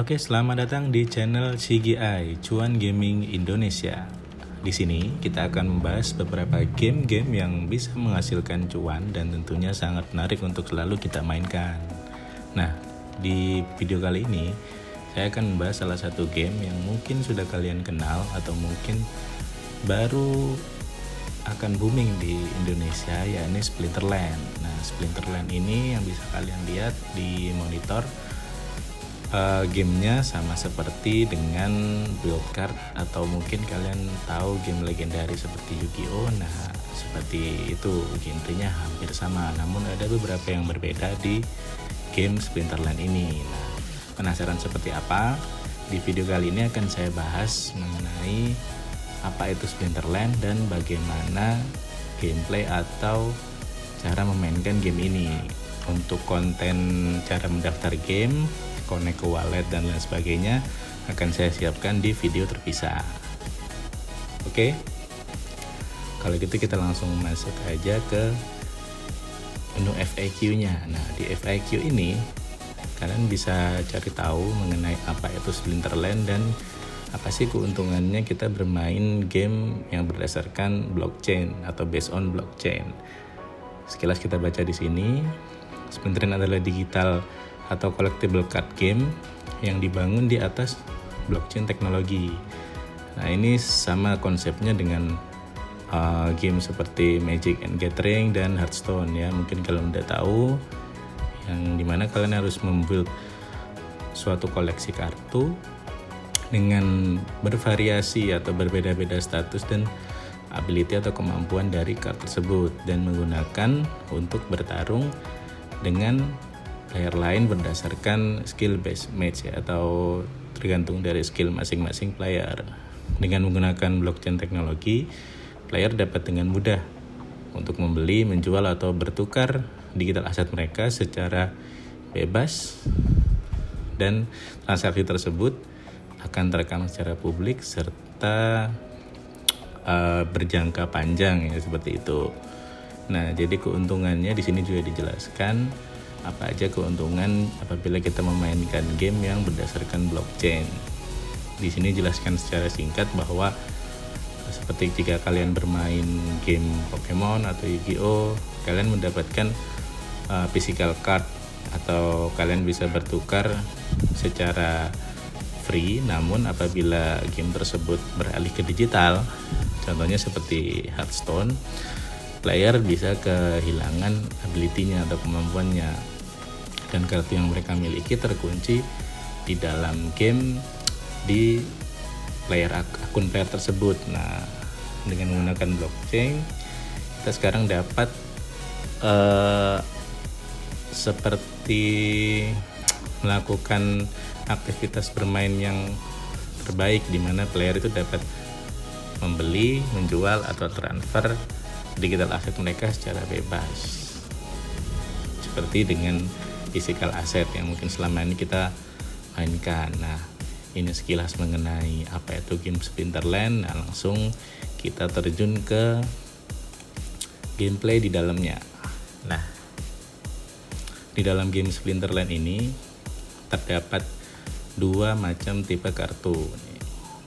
Oke, selamat datang di channel CGI, Cuan Gaming Indonesia. Di sini kita akan membahas beberapa game-game yang bisa menghasilkan cuan dan tentunya sangat menarik untuk selalu kita mainkan. Nah, di video kali ini saya akan membahas salah satu game yang mungkin sudah kalian kenal atau mungkin baru akan booming di Indonesia, yakni Splinterland. Nah, Splinterland ini yang bisa kalian lihat di monitor. Gamenya sama seperti dengan Build Card atau mungkin kalian tahu game legendaris seperti Yu-Gi-Oh. Nah, seperti itu, intinya hampir sama, namun ada beberapa yang berbeda di game Splinterland ini. Nah, penasaran seperti apa? Di video kali ini akan saya bahas mengenai apa itu Splinterland dan bagaimana gameplay atau cara memainkan game ini. Untuk konten cara mendaftar game, connect ke wallet dan lain sebagainya akan saya siapkan di video terpisah. Oke, kalau gitu kita langsung masuk aja ke menu FAQ-nya. Nah, di FAQ ini kalian bisa cari tahu mengenai apa itu Splinterland dan apa sih keuntungannya kita bermain game yang berdasarkan blockchain atau based on blockchain. Sekilas kita baca di sini, Splinterland adalah digital atau collectible card game yang dibangun di atas blockchain teknologi. Nah, ini sama konsepnya dengan game seperti Magic and Gathering dan Hearthstone ya. Mungkin kalian udah tahu, yang dimana kalian harus membuild suatu koleksi kartu dengan bervariasi atau berbeda-beda status dan ability atau kemampuan dari kartu tersebut, dan menggunakan untuk bertarung dengan player lain berdasarkan skill based match ya, atau tergantung dari skill masing-masing player. Dengan menggunakan blockchain teknologi, player dapat dengan mudah untuk membeli, menjual atau bertukar digital aset mereka secara bebas, dan transaksi tersebut akan terekam secara publik serta berjangka panjang ya, seperti itu. Nah, jadi keuntungannya di sini juga dijelaskan apa aja keuntungan apabila kita memainkan game yang berdasarkan blockchain. Di sini jelaskan secara singkat bahwa seperti jika kalian bermain game Pokemon atau Yu-Gi-Oh, kalian mendapatkan physical card atau kalian bisa bertukar secara free. Namun apabila game tersebut beralih ke digital, contohnya seperti Hearthstone, player bisa kehilangan ability-nya atau kemampuannya, dan kartu yang mereka miliki terkunci di dalam game di akun player tersebut. Nah, dengan menggunakan blockchain kita sekarang dapat seperti melakukan aktivitas bermain yang terbaik, di mana player itu dapat membeli, menjual atau transfer digital aset mereka secara bebas, seperti dengan physical asset yang mungkin selama ini kita mainkan. Nah, ini sekilas mengenai apa itu game Splinterland. Nah, langsung kita terjun ke gameplay di dalamnya. Nah, di dalam game Splinterland ini terdapat dua macam tipe kartu.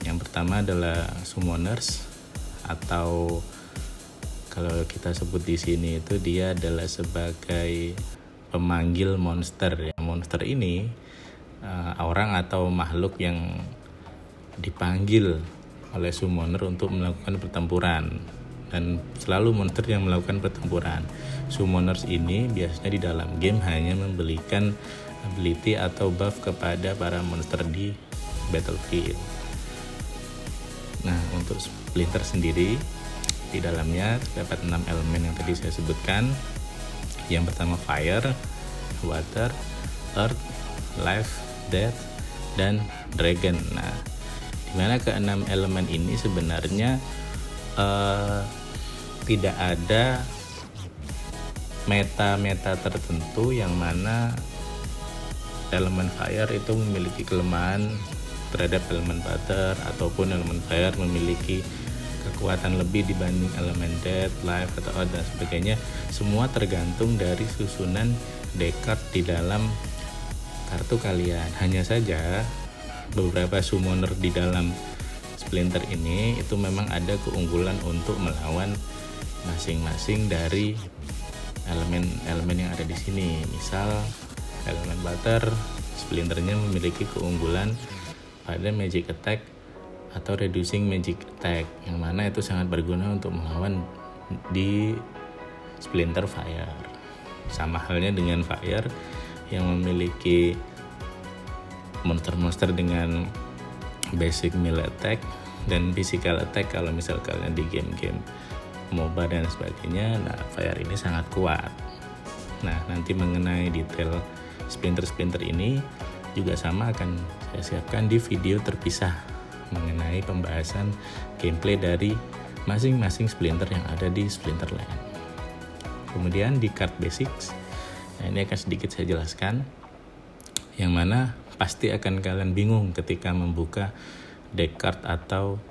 Yang pertama adalah summoners, atau kalau kita sebut di sini itu dia adalah sebagai pemanggil monster ya. Monster ini orang atau makhluk yang dipanggil oleh summoner untuk melakukan pertempuran, dan selalu monster yang melakukan pertempuran. Summoners ini biasanya di dalam game hanya memberikan ability atau buff kepada para monster di battlefield. Nah, untuk Splinter sendiri di dalamnya terdapat 6 elemen yang tadi saya sebutkan. Yang pertama fire, water, earth, life, death, dan dragon. Nah, dimana ke-6 elemen ini sebenarnya tidak ada meta tertentu yang mana elemen fire itu memiliki kelemahan terhadap elemen water, ataupun elemen fire memiliki kekuatan lebih dibanding elemen death, life, atau earth dan sebagainya. Semua tergantung dari susunan deck card di dalam kartu kalian. Hanya saja beberapa summoner di dalam Splinter ini itu memang ada keunggulan untuk melawan masing-masing dari elemen-elemen yang ada di sini. Misal elemen butter, Splinternya memiliki keunggulan pada magic attack atau reducing magic attack, yang mana itu sangat berguna untuk melawan di Splinter Fire. Sama halnya dengan Fire yang memiliki monster-monster dengan basic melee attack dan physical attack. Kalau misal kalian di game-game MOBA dan sebagainya, nah Fire ini sangat kuat. Nah, nanti mengenai detail Splinter ini juga sama akan saya siapkan di video terpisah mengenai pembahasan gameplay dari masing-masing Splinter yang ada di Splinterland. Kemudian di card basics, nah ini akan sedikit saya jelaskan, yang mana pasti akan kalian bingung ketika membuka deck card atau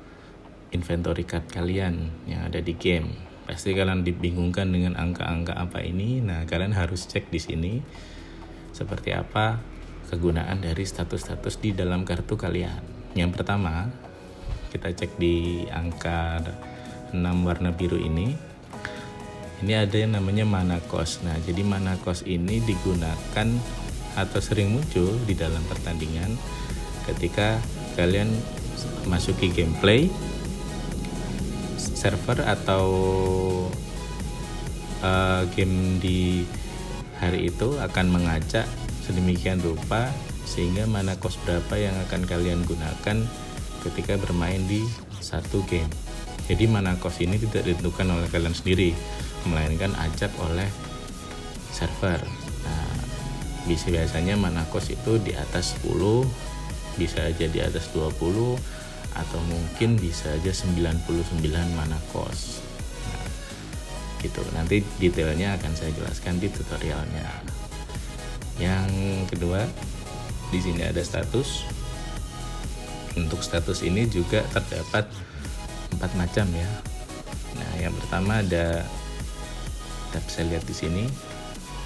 inventory card kalian yang ada di game. Pasti kalian dibingungkan dengan angka-angka apa ini. Nah, kalian harus cek di sini seperti apa kegunaan dari status-status di dalam kartu kalian. Yang pertama, kita cek di angka 6 warna biru ini. Ini ada yang namanya mana cost. Nah, jadi mana cost ini digunakan atau sering muncul di dalam pertandingan ketika kalian masuki gameplay server atau game di hari itu akan mengacak sedemikian rupa sehingga mana cost berapa yang akan kalian gunakan ketika bermain di satu game. Jadi mana cost ini tidak ditentukan oleh kalian sendiri, melainkan acak oleh server. Nah, biasanya mana cost itu di atas 10, bisa aja di atas 20, atau mungkin bisa aja 99 mana cost. Nah, gitu. Nanti detailnya akan saya jelaskan di tutorialnya. Yang kedua, di sini ada status. Untuk status ini juga terdapat 4 macam ya. Nah, yang pertama ada saya lihat di sini.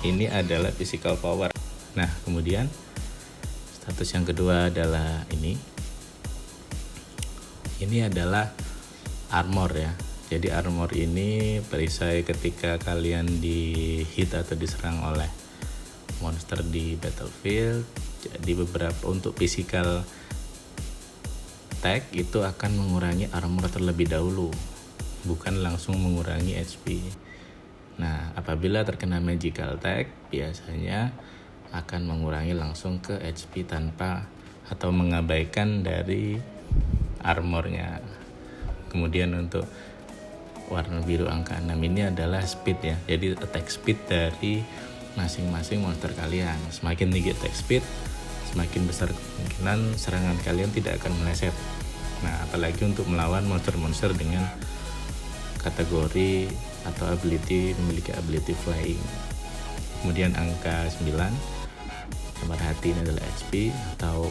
Ini adalah physical power. Nah, kemudian status yang kedua adalah ini. Ini adalah armor ya. Jadi armor ini perisai ketika kalian di hit atau diserang oleh monster di battlefield. Jadi beberapa untuk physical attack itu akan mengurangi armor terlebih dahulu, bukan langsung mengurangi HP. Nah, apabila terkena magical attack biasanya akan mengurangi langsung ke HP tanpa atau mengabaikan dari armornya. Kemudian untuk warna biru angka 6 ini adalah speed ya. Jadi attack speed dari masing-masing monster kalian. Semakin tinggi attack speed, semakin besar kemungkinan serangan kalian tidak akan meleset. Nah, apalagi untuk melawan monster-monster dengan kategori atau memiliki ability flying. Kemudian angka 9, nomor hati ini adalah HP atau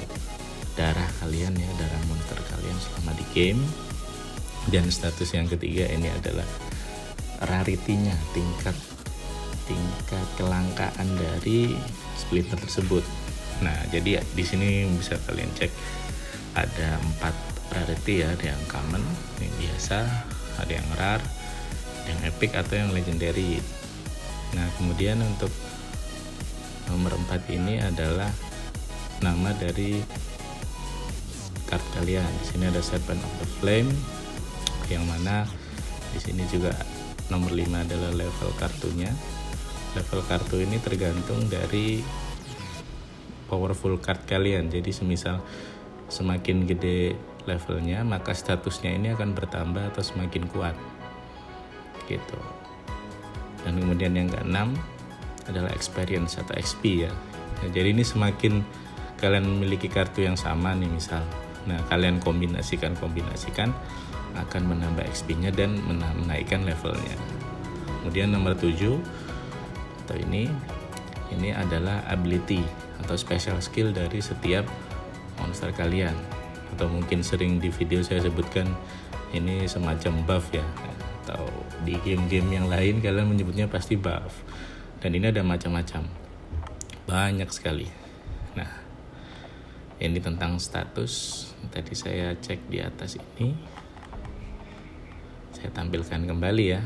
darah kalian ya, darah monster kalian selama di game. Dan status yang ketiga ini adalah rarity-nya, tingkat kelangkaan dari Splinter tersebut. Nah, jadi di sini bisa kalian cek ada 4 rarity ya, ada yang common, yang biasa, ada yang rare, yang epic atau yang legendary. Nah, kemudian untuk nomor 4 ini adalah nama dari card kalian. Di sini ada Serpent of the Flame, yang mana di sini juga nomor 5 adalah level kartunya. Level kartu ini tergantung dari powerful card kalian. Jadi semisal semakin gede levelnya, maka statusnya ini akan bertambah atau semakin kuat. Gitu. Dan kemudian yang ke-6 adalah experience atau XP ya. Nah, jadi ini semakin kalian memiliki kartu yang sama nih misal. Nah, kalian kombinasikan akan menambah XP-nya dan menaikkan levelnya. Kemudian nomor 7 atau ini adalah ability atau special skill dari setiap monster kalian. Atau mungkin sering di video saya sebutkan ini semacam buff ya. Atau di game-game yang lain kalian menyebutnya pasti buff. Dan ini ada macam-macam. Banyak sekali. Nah, Ini tentang status. Tadi saya cek di atas ini. Saya tampilkan kembali ya.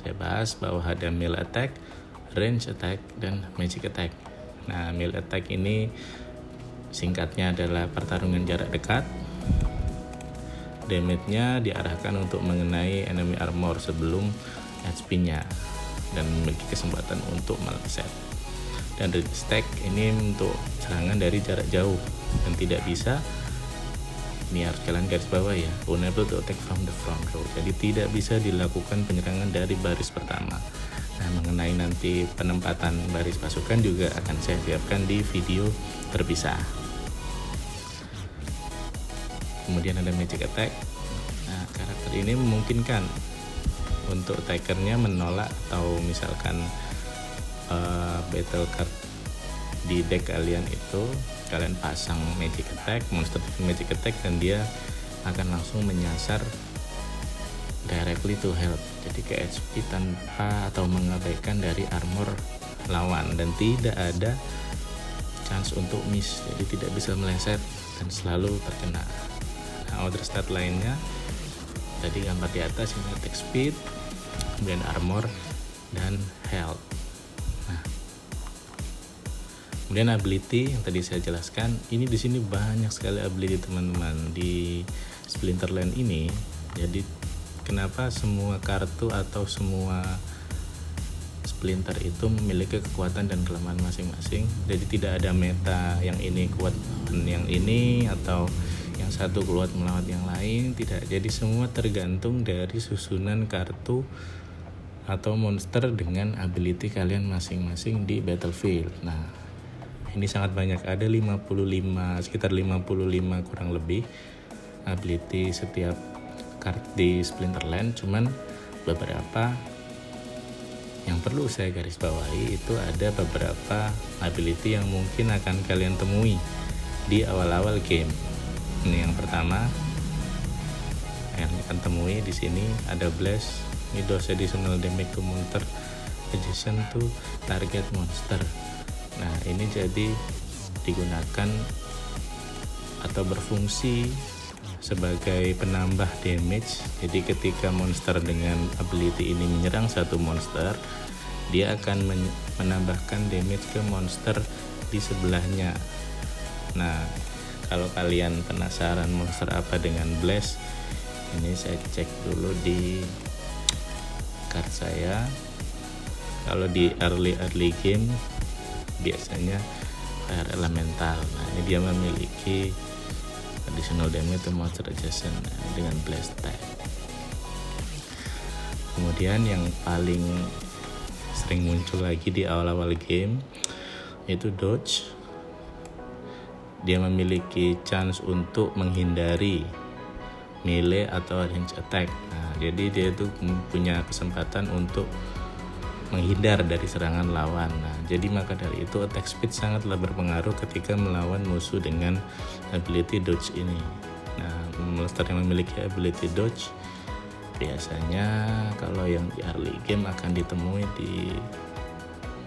Saya bahas bahwa ada melee attack, range attack, dan magic attack. Nah, melee attack ini singkatnya adalah pertarungan jarak dekat. Damage-nya diarahkan untuk mengenai enemy armor sebelum HP-nya dan memiliki kesempatan untuk meleset. Dan range attack ini untuk serangan dari jarak jauh dan tidak bisa, ini harus kalian garis bawah ya, unable to attack from the front row. Jadi tidak bisa dilakukan penyerangan dari baris pertama. Nah, mengenai nanti penempatan baris pasukan juga akan saya siapkan di video terpisah. Kemudian ada magic attack. Nah, karakter ini memungkinkan untuk attackernya menolak atau misalkan battle card di deck kalian itu kalian pasang magic attack, monster magic attack, dan dia akan langsung menyasar directly to health, jadi ke HP tanpa atau mengabaikan dari armor lawan dan tidak ada chance untuk miss, jadi tidak bisa meleset dan selalu terkena. Nah, other stat lainnya tadi gambar di atas ini attack speed, kemudian armor dan health. Kemudian ability yang tadi saya jelaskan, ini di sini banyak sekali ability teman-teman di Splinterland ini. Jadi kenapa semua kartu atau semua Splinter itu memiliki kekuatan dan kelemahan masing-masing. Jadi tidak ada meta yang ini kuat yang ini atau yang satu kuat melawan yang lain, tidak. Jadi semua tergantung dari susunan kartu atau monster dengan ability kalian masing-masing di battlefield. Nah, ini sangat banyak, ada 55, sekitar 55 kurang lebih ability setiap card di Splinterland. Cuman beberapa yang perlu saya garis bawahi itu ada beberapa ability yang mungkin akan kalian temui di awal-awal game. Ini yang pertama yang akan temui di sini ada Blast. Ini does additional damage to monster adjacent to target monster. Nah, ini jadi digunakan atau berfungsi sebagai penambah damage. Jadi ketika monster dengan ability ini menyerang satu monster, dia akan menambahkan damage ke monster di sebelahnya. Nah, kalau kalian penasaran monster apa dengan Blast, ini saya cek dulu di card saya. Kalau di early game biasanya air elemental. Nah, ini dia memiliki additional damage to monster adjacent dengan blast type. Kemudian yang paling sering muncul lagi di awal-awal game itu dodge. Dia memiliki chance untuk menghindari melee atau range attack. Nah, jadi dia itu punya kesempatan untuk menghindar dari serangan lawan. Nah, jadi maka dari itu attack speed sangatlah berpengaruh ketika melawan musuh dengan ability dodge ini. Nah, monster yang memiliki ability dodge biasanya kalau yang di early game akan ditemui di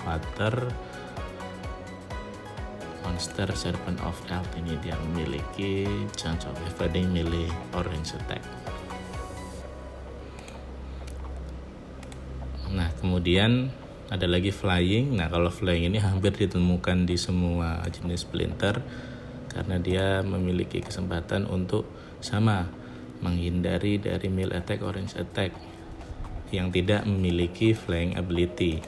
water monster Serpent of Earth. Ini dia memiliki chance of evading melee or range attack. Nah, kemudian ada lagi flying. Nah, kalau flying ini hampir ditemukan di semua jenis Splinter karena dia memiliki kesempatan untuk sama menghindari dari melee attack or range attack yang tidak memiliki flying ability.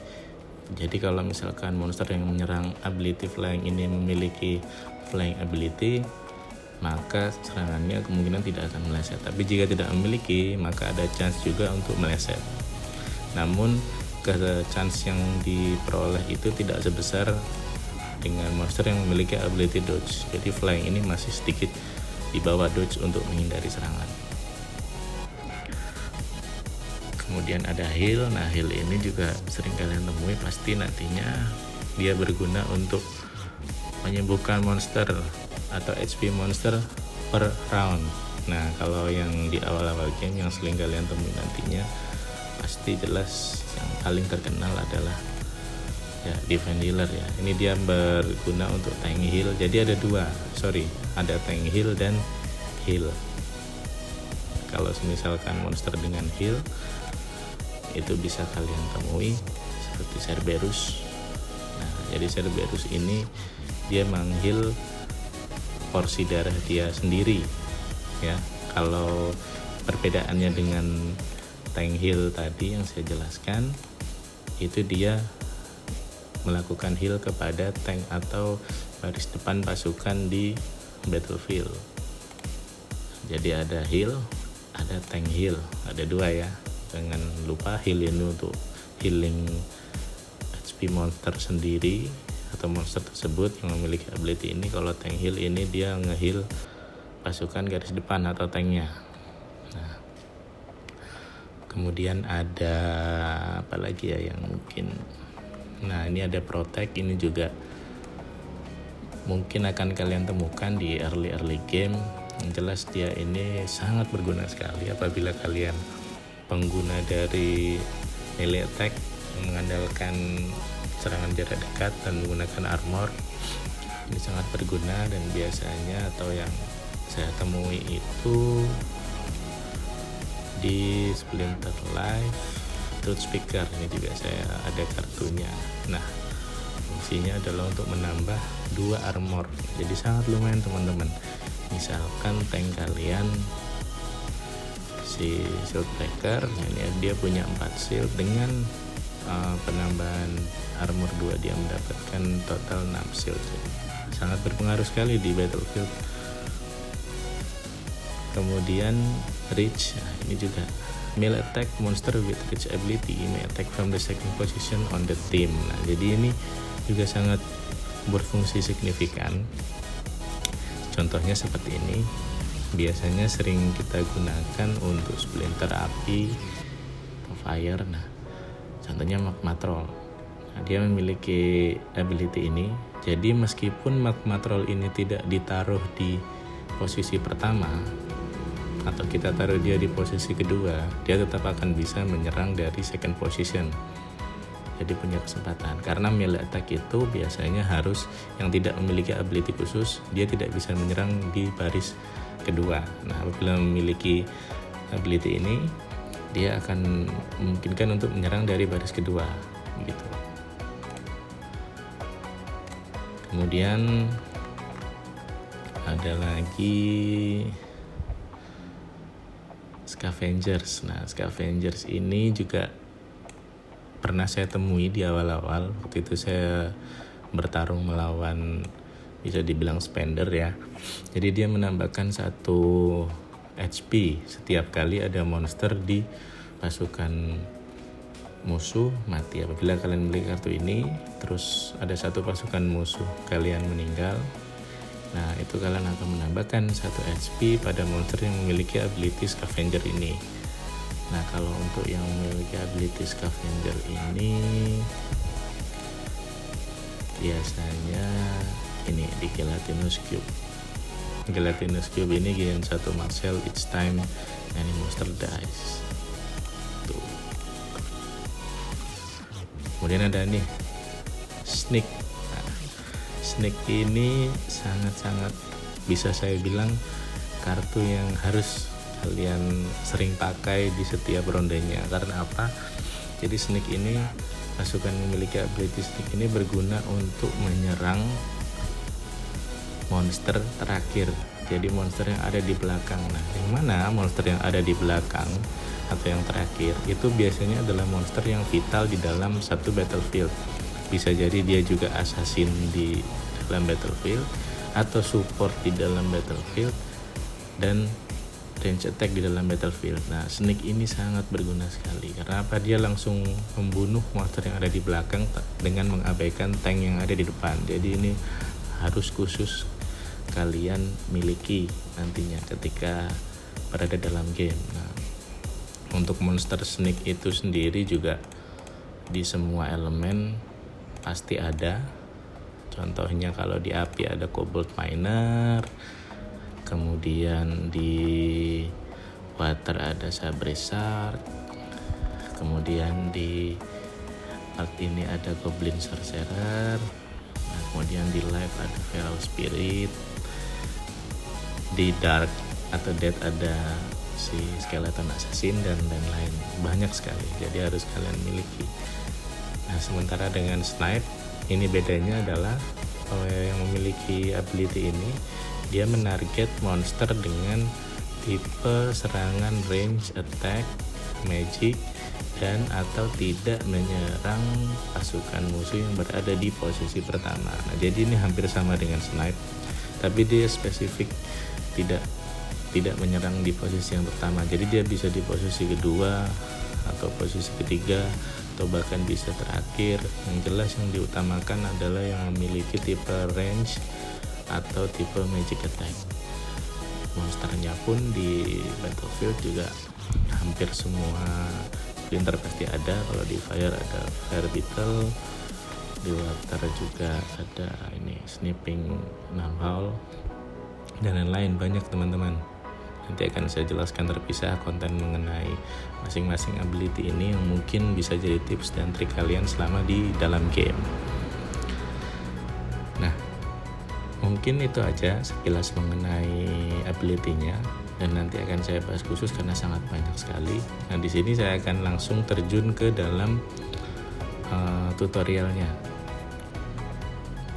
Jadi kalau misalkan monster yang menyerang ability flying ini memiliki flying ability, maka serangannya kemungkinan tidak akan meleset. Tapi jika tidak memiliki, maka ada chance juga untuk meleset. Namun chance yang diperoleh itu tidak sebesar dengan monster yang memiliki ability dodge. Jadi flying ini masih sedikit di bawah dodge untuk menghindari serangan. Kemudian ada heal. Nah, heal ini juga sering kalian temui, pasti nantinya dia berguna untuk menyembuhkan monster atau HP monster per round. Nah, kalau yang di awal-awal game yang sering kalian temui nantinya pasti jelas yang paling terkenal adalah ya Divine Healer ya. Ini dia berguna untuk tank heal. Jadi ada tank heal dan heal. Kalau misalkan monster dengan heal itu bisa kalian temui seperti Cerberus. Nah, jadi Cerberus ini dia menghil porsi darah dia sendiri ya. Kalau perbedaannya dengan tank heal tadi yang saya jelaskan, itu dia melakukan heal kepada tank atau baris depan pasukan di battlefield. Jadi ada heal, ada tank heal, ada dua ya. Jangan lupa heal ini untuk healing HP monster sendiri atau monster tersebut yang memiliki ability ini. Kalau tank heal ini dia nge-heal pasukan garis depan atau tanknya. Nah, kemudian ada apa lagi ya yang mungkin, nah ini ada protect, ini juga mungkin akan kalian temukan di early game. Yang jelas dia ini sangat berguna sekali apabila kalian pengguna dari melee attack yang mengandalkan serangan jarak dekat dan menggunakan armor. Ini sangat berguna, dan biasanya atau yang saya temui itu di Splinter Life Truth Speaker. Ini juga saya ada kartunya. Nah, fungsinya adalah untuk menambah 2 armor, jadi sangat lumayan teman-teman. Misalkan tank kalian si shield breaker, ini dia punya 4 shield, dengan penambahan armor 2 dia mendapatkan total 6 shield. Sangat berpengaruh sekali di battlefield. Kemudian reach, nah ini juga melee attack monster with reach ability may attack from the second position on the team. Nah, jadi ini juga sangat berfungsi signifikan. Contohnya seperti ini, biasanya sering kita gunakan untuk splinter api atau fire. Nah, contohnya magma troll. Nah, dia memiliki ability ini. Jadi meskipun magma troll ini tidak ditaruh di posisi pertama atau kita taruh dia di posisi kedua, dia tetap akan bisa menyerang dari second position. Jadi punya kesempatan, karena melee attack itu biasanya harus yang tidak memiliki ability khusus, dia tidak bisa menyerang di baris kedua. Nah, apabila memiliki ability ini, dia akan memungkinkan untuk menyerang dari baris kedua gitu. Kemudian ada lagi Scavengers. Nah, Scavengers ini juga pernah saya temui di awal-awal. Waktu itu saya bertarung melawan, bisa dibilang spender ya. Jadi dia menambahkan 1 HP setiap kali ada monster di pasukan musuh mati. Apabila kalian memiliki kartu ini, terus ada 1 pasukan musuh kalian meninggal, nah itu kalian akan menambahkan 1 HP pada monster yang memiliki ability Scavenger ini. Nah, kalau untuk yang memiliki ability Scavenger ini biasanya ini di Gelatinous Cube. Gelatinous Cube ini gain 1 Marcel each time any monster dies. Tuh. Kemudian ada nih Sneak. Nah, Sneak ini sangat-sangat bisa saya bilang kartu yang harus kalian sering pakai di setiap rondenya. Karena apa? Jadi Sneak ini, pasukan yang memiliki ability Sneak ini berguna untuk menyerang monster terakhir. Jadi monster yang ada di belakang. Nah, yang mana monster yang ada di belakang atau yang terakhir itu biasanya adalah monster yang vital di dalam satu battlefield. Bisa jadi dia juga assassin di dalam battlefield atau support di dalam battlefield dan range attack di dalam battlefield. Nah, Sneak ini sangat berguna sekali. Karena apa? Dia langsung membunuh monster yang ada di belakang dengan mengabaikan tank yang ada di depan. Jadi ini harus khusus kalian miliki nantinya ketika berada dalam game. Nah, untuk monster Sneak itu sendiri juga di semua elemen pasti ada. Contohnya kalau di api ada Cobalt Miner, kemudian di water ada Sabre Shark, kemudian di art ini ada Goblin Sorcerer, nah, kemudian di live ada Feral Spirit, di Dark atau Dead ada si Skeleton Assassin dan lain-lain, banyak sekali, jadi harus kalian miliki. Nah sementara dengan Snipe ini bedanya adalah yang memiliki ability ini dia menarget monster dengan tipe serangan range attack, magic, dan atau tidak menyerang pasukan musuh yang berada di posisi pertama. Nah jadi ini hampir sama dengan Snipe, tapi dia spesifik tidak menyerang di posisi yang pertama, jadi dia bisa di posisi kedua atau posisi ketiga atau bahkan bisa terakhir. Yang jelas yang diutamakan adalah yang memiliki tipe range atau tipe magic attack. Monsternya pun di Battlefield juga hampir semua splinter pasti ada. Kalau di Fire ada Fire Beetle, di Water juga ada ini Snipping Nalhaul dan lain-lain, banyak teman-teman. Nanti akan saya jelaskan terpisah konten mengenai masing-masing ability ini yang mungkin bisa jadi tips dan trik kalian selama di dalam game. Nah, mungkin itu aja sekilas mengenai ability-nya, dan nanti akan saya bahas khusus karena sangat banyak sekali. Nah, di sini saya akan langsung terjun ke dalam tutorialnya.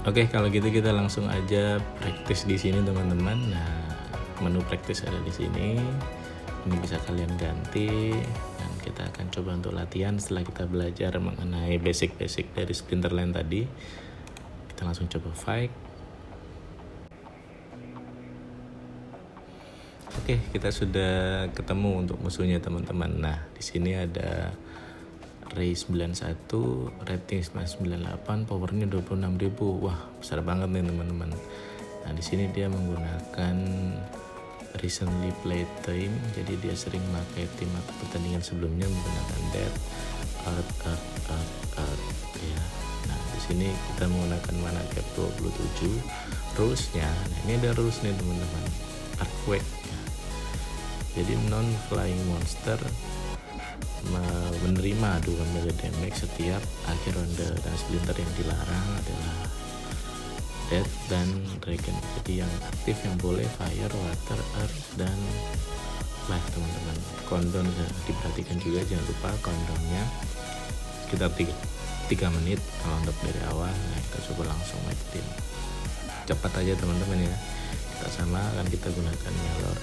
Oke, kalau gitu kita langsung aja praktis di sini teman-teman. Nah, menu praktis ada di sini. Ini bisa kalian ganti dan kita akan coba untuk latihan setelah kita belajar mengenai basic-basic dari Splinterland tadi. Kita langsung coba fight. Oke, kita sudah ketemu untuk musuhnya teman-teman. Nah, di sini ada Ray 91, rating 98, powernya 26.000. Wah, besar banget nih teman-teman. Nah, di sini dia menggunakan recently played team, jadi dia sering pakai tim atau pertandingan sebelumnya menggunakan Death, Earth ya. Nah, di sini kita menggunakan mana cap 27. Rules-nya, nah ini ada rules nih teman-teman. Earthquake ya. Jadi non flying monster menerima 2 melee damage setiap akhir ronde, dan splinter yang dilarang adalah Death dan Dragon. Jadi yang aktif yang boleh Fire, Water, Earth, dan Life teman-teman. Countdown diperhatikan juga, jangan lupa countdownnya sekitar 3 menit kalau untuk dari awal. Nah, kita coba langsung make team. Cepat aja teman-teman ya. Kita sama akan kita gunakan Melor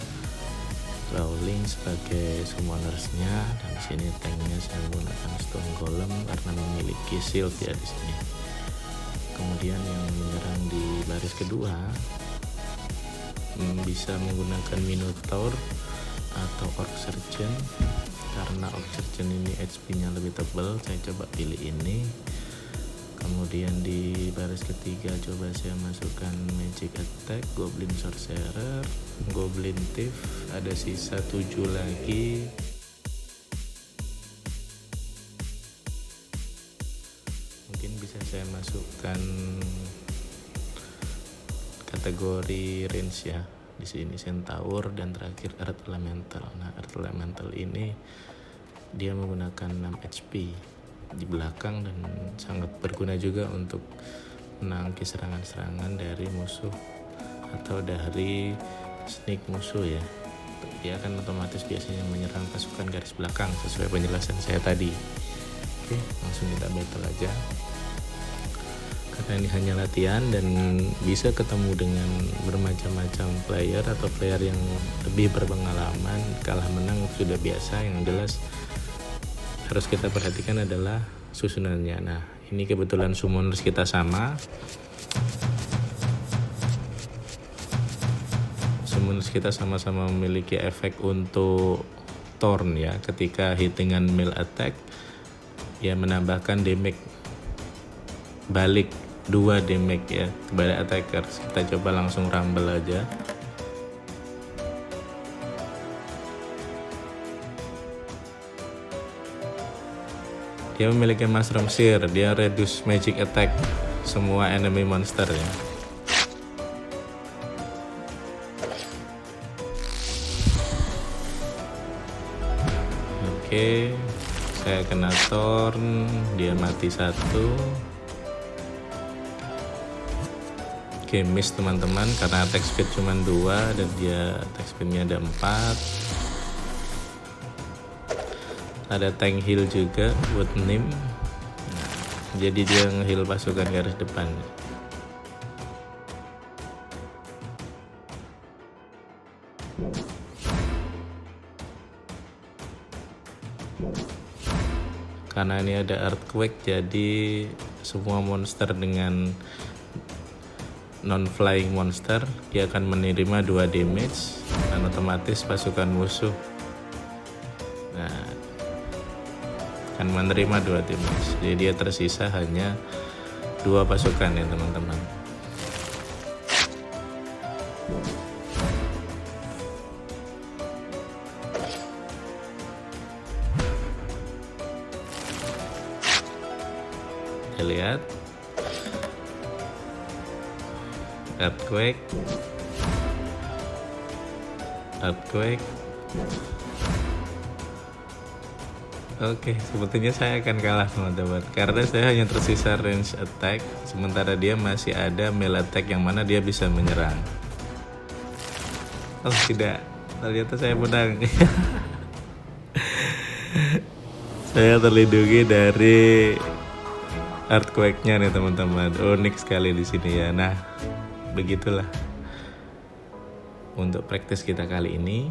Rowling sebagai summonersnya, dan di sini tanknya saya menggunakan Stone Golem karena memiliki shield ya di sini. Kemudian yang menyerang di baris kedua bisa menggunakan Minotaur atau Orc Surgeon. Karena Orc Surgeon ini HP-nya lebih tebal, saya coba pilih ini. Kemudian di baris ketiga coba saya masukkan Magic Attack, Goblin Sorcerer, Goblin Thief, ada sisa 7 lagi. Mungkin bisa saya masukkan kategori range ya. Di sini Centaur dan terakhir Earth Elemental. Nah, Earth Elemental ini dia menggunakan 6 HP di belakang dan sangat berguna juga untuk menangkis serangan-serangan dari musuh atau dari sneak musuh ya. Dia akan otomatis biasanya menyerang pasukan garis belakang sesuai penjelasan saya tadi. Oke, langsung kita battle aja. Karena ini hanya latihan dan bisa ketemu dengan bermacam-macam player atau player yang lebih berpengalaman, kalah menang sudah biasa. Yang jelas harus kita perhatikan adalah susunannya. Nah, ini kebetulan summoners kita sama. Summoners kita sama-sama memiliki efek untuk Thorn ya. Ketika hit dengan melee attack, ya menambahkan damage balik 2 damage ya kepada attacker. Kita coba langsung rumble aja. Dia memiliki Mushroom Seer, dia reduce magic attack semua enemy monster ya. Oke, saya kena Thorn, dia mati 1. Oke, miss teman-teman karena attack speed cuma 2 dan dia attack speednya ada 4. Ada tank heal juga buat Nim. Nah, jadi dia nge-heal pasukan garis depan. Karena ini ada earthquake, jadi semua monster dengan non-flying monster dia akan menerima 2 damage dan otomatis pasukan musuh akan menerima 2 damage. Jadi dia tersisa hanya 2 pasukan ya teman-teman. Kita lihat earthquake. Oke, sepertinya saya akan kalah teman-teman karena saya hanya tersisa range attack, sementara dia masih ada melee attack yang mana dia bisa menyerang. Oh tidak, ternyata saya menang. Saya terlindungi dari earthquake-nya nih teman-teman. Unik sekali di sini ya. Nah, begitulah untuk praktis kita kali ini.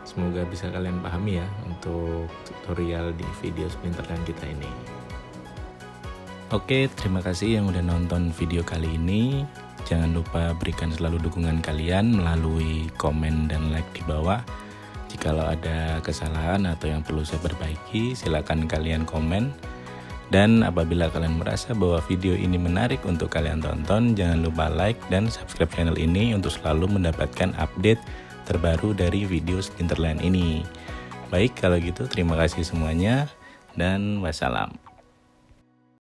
Semoga bisa kalian pahami ya untuk tutorial di video Splinterland kita ini. Oke, terima kasih yang udah nonton video kali ini. Jangan lupa berikan selalu dukungan kalian melalui komen dan like di bawah. Jikalau ada kesalahan atau yang perlu saya perbaiki, silakan kalian komen. Dan apabila kalian merasa bahwa video ini menarik untuk kalian tonton, jangan lupa like dan subscribe channel ini untuk selalu mendapatkan update terbaru dari video Splinterland ini. Baik, kalau gitu terima kasih semuanya dan wassalam.